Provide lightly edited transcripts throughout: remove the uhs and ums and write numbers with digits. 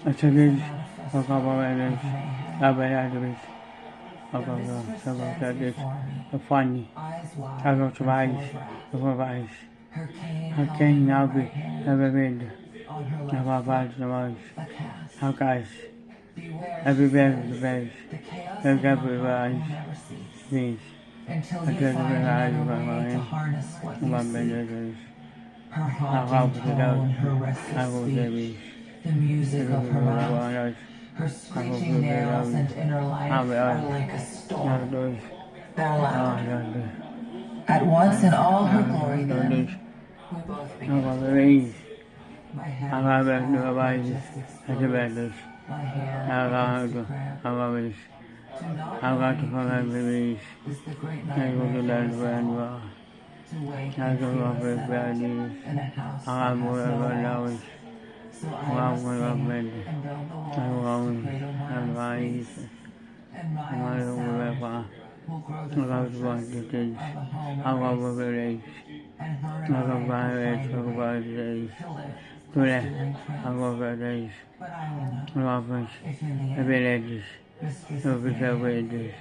Açılış, Bakabaveliş, Abayadırış, Bakabaveliş, Sabahadırış, Fani, Agotvayiş, Babayiş, Hakken Nabi, Ebebed, Nababaj, Navayiş, Hakayiş, Ebebed, Egabivayiş, Viş, Akadabivayiş, Babayiş, Agabadaviş, the music of her mouth. Her screeching nails and inner life are like a storm. They're loud. At once in all her glory then, we both begin. My hand my hand is the great nightmare to wake and feel in a house that has no walls. So I must sing and build the walls to cradle my face, and my sound will grow the footsteps of a home of grace, and her and I will find a way to live pursuing triumphs. But I will not, if in the end, mistress of the air, wait.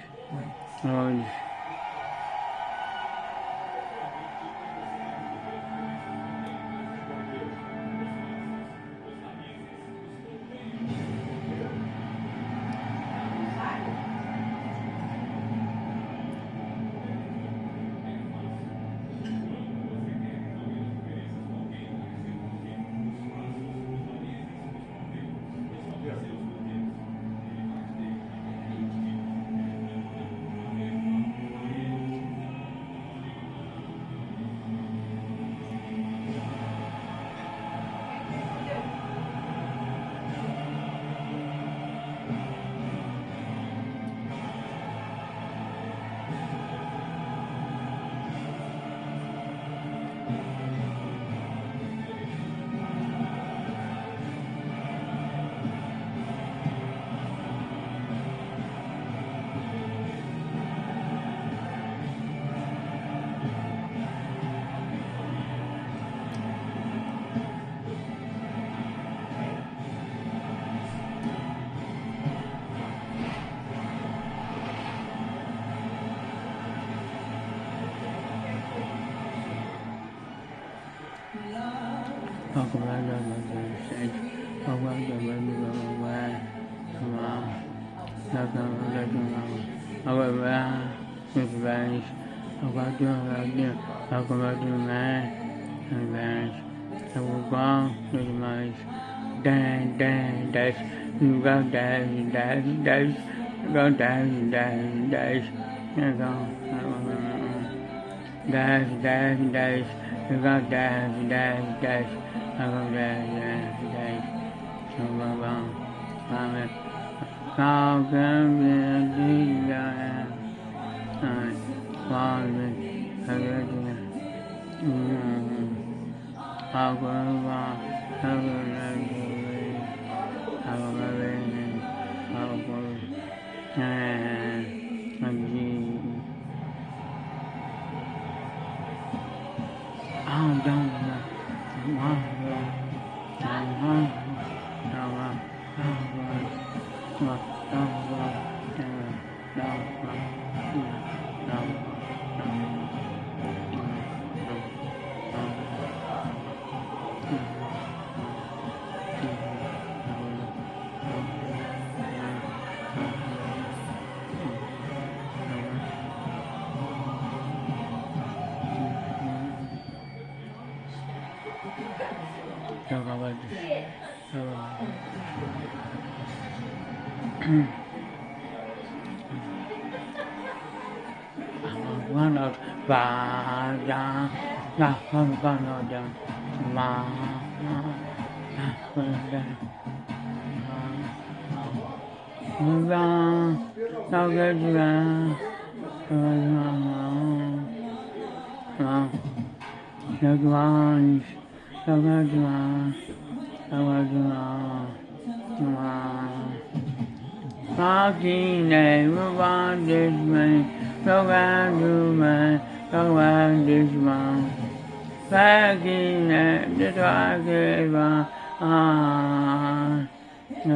How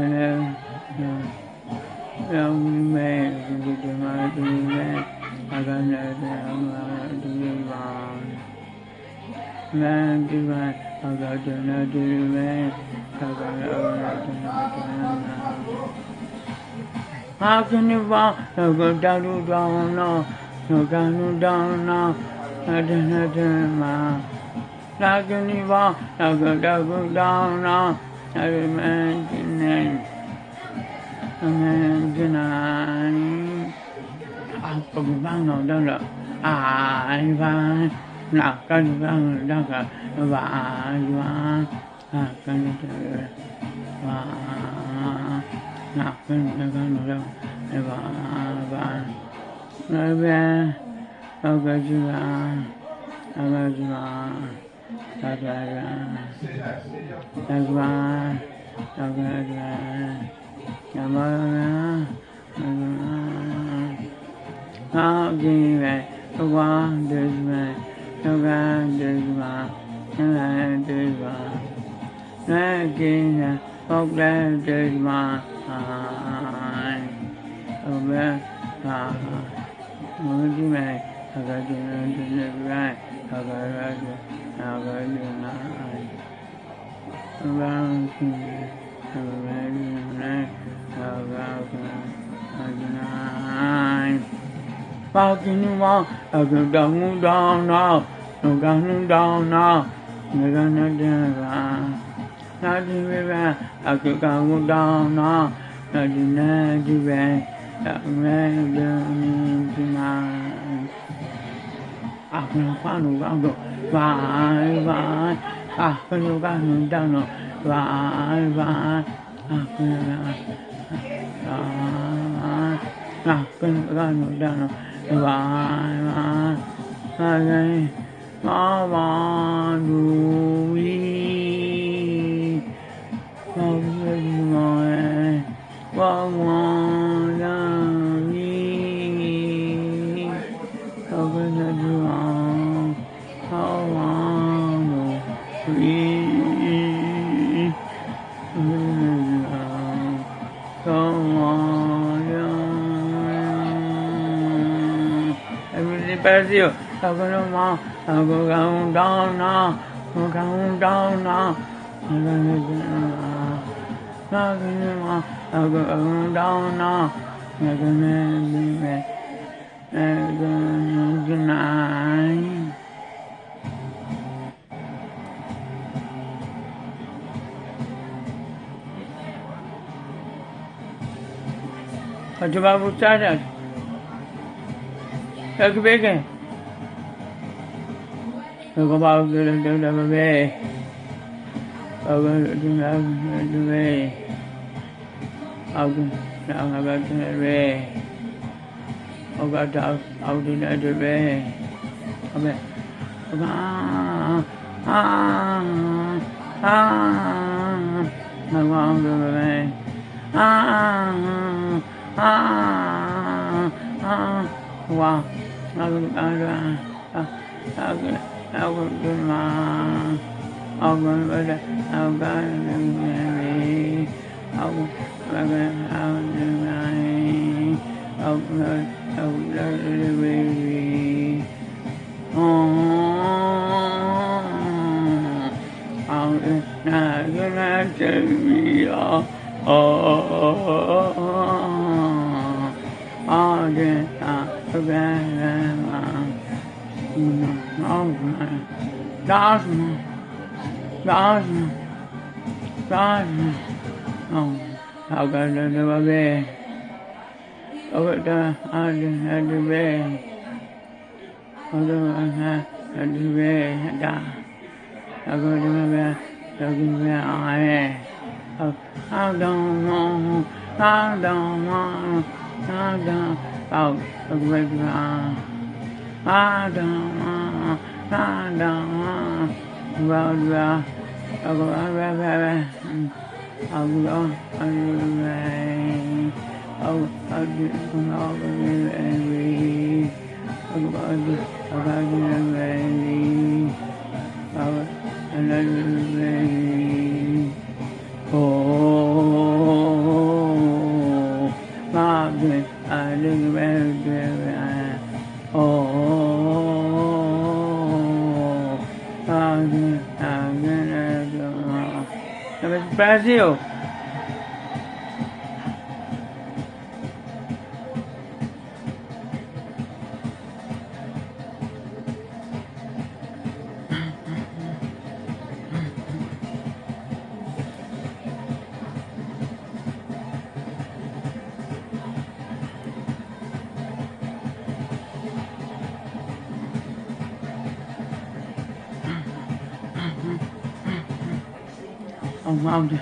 can you walk? No go down, no down, no. I don't know. How can you walk? No go down, no. I imagine. Cũng vang nó đâu rồi ai vang nào cần vang đâu cả và cần và nào cần nó đâu và nói về đâu cái gì là ta cái how can I go on this way? No God this way, and I this way. I can't forget this way. Oh, man, what do you mean? I got to live right. I got to lie. Around here, Walking you walk, I go down now, no down now, no gonna do nothing river, I could go down now, nothing river, that man burning tonight. I can find a round, bye, I can go down, bye, I can go down. Và ngày có bao đuôi không biết ngồi có mòn ra đi không biết là đường có bao đuôi Brazil, I'm go down now, I'm going down now. I'm go down now. I'm gonna deny. What about that? Cái biết kìa rồi có bao giờ đừng về bao giờ đừng về bao giờ đừng về bao giờ đừng về không biết wow how can I never be? Over there, I had to be. Although I had to be, I go to my bed, looking where I am. I don't know, I don't know, I don't know, the great ground. I don't know, I don't know, well, I'll go, I'll go, I'll do rain. I'll do all the rain. I'll do rain. I'll do rain. Oh. Brasil. Ông đâu đi,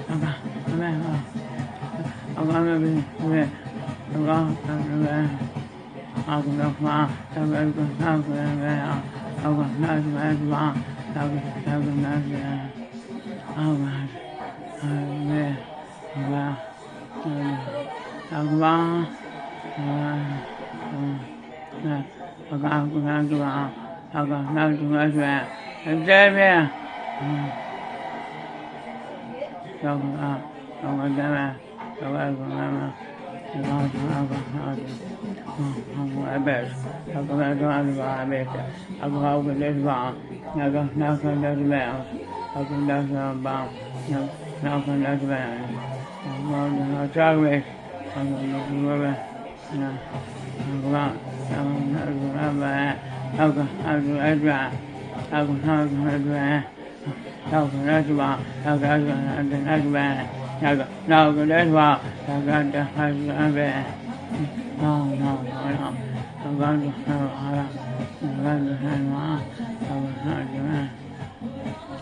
ông đâu, ông đâu, ông đâu đi, về, ông đâu, ông về, ông đâu mà, ông về, ông về, ông đâu về mà, ông về, ông về, ông về, ông vào, ông về, em chơi về. Đâu có đâu mà đâu có mà không ai biết đâu có ai biết đâu có ai biết vào đâu có đâu có đâu vào đâu có đâu có bao đâu có đâu vào nó chơi về không có về không có đâu có về đâu có ai về đâu có ai về đâu có đấy vào đâu có đấy về đâu có đấy vào đâu có đấy về không không không không có được không có được hay mà không có được mà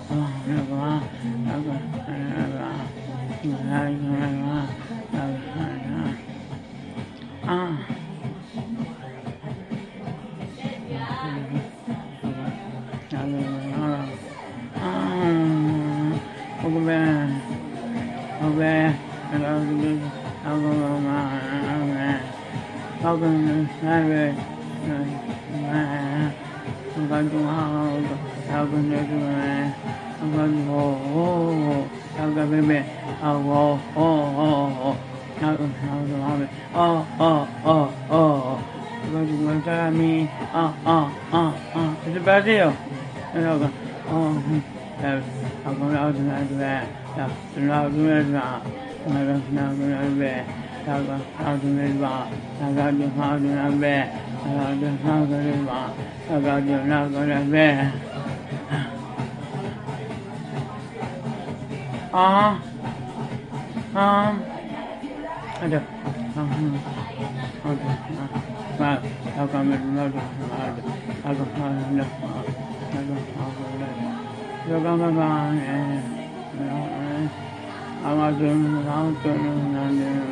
không được mà đâu có hay mà hay mà đâu có à Ông về, ông về, ông về, ông về, ông về, ông con chúng ông con nhớ chúng ông con ông con về, ông con chúng con cha mi, it's Brazil, aku nak dengar juga, nak dengar juga, nak dengar juga, nak dengar juga, nak dengar juga, nak dengar juga, nak dengar juga. Ada, ada, aku ambil ada, aku ada. Yo come on, I'm not doing nothing.